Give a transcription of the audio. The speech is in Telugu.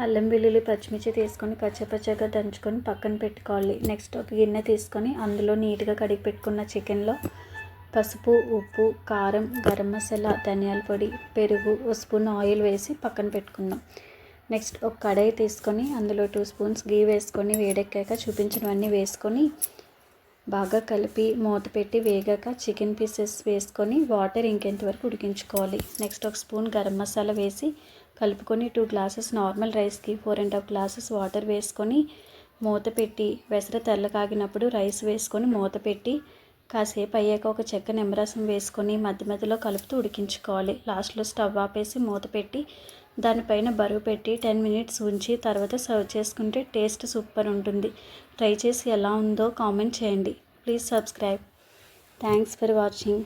అల్లం వెల్లుల్లి పచ్చిమిర్చి తీసుకొని కచ్చపచ్చగా దంచుకొని పక్కన పెట్టుకోవాలి. నెక్స్ట్ ఒక గిన్నె తీసుకొని అందులో నీట్గా కడిగి పెట్టుకున్న చికెన్లో పసుపు, ఉప్పు, కారం, గరం మసాలా, ధనియాల పొడి, పెరుగు, ఒక స్పూన్ ఆయిల్ వేసి పక్కన పెట్టుకుందాం. నెక్స్ట్ ఒక కడాయి తీసుకొని అందులో 2 స్పూన్స్ గీ వేసుకొని వేడెక్కాక చూపించినవన్నీ వేసుకొని బాగా కలిపి మూత పెట్టి వేగాక చికెన్ పీసెస్ వేసుకొని వాటర్ ఇంకేంత వరకు ఉడికించుకోవాలి. నెక్స్ట్ ఒక స్పూన్ గరం మసాలా వేసి కలుపుకొని 2 గ్లాసెస్ నార్మల్ రైస్కి 4.5 గ్లాసెస్ వాటర్ వేసుకొని మూత పెట్టి వెసర తెల్లకాగినప్పుడు రైస్ వేసుకొని మూత పెట్టి కాసేపు అయ్యాక ఒక చెక్క నిమ్మరసం వేసుకొని మధ్య మధ్యలో కలుపుతూ ఉడికించుకోవాలి. లాస్ట్లో స్టవ్ ఆపేసి మూత పెట్టి దానిపైన బరువు పెట్టి 10 మినిట్స్ ఉంచి తర్వాత సర్వ్ చేసుకుంటే టేస్ట్ సూపర్ ఉంటుంది. ట్రై చేసి ఎలా ఉందో కామెంట్ చేయండి. Please subscribe. Thanks for watching.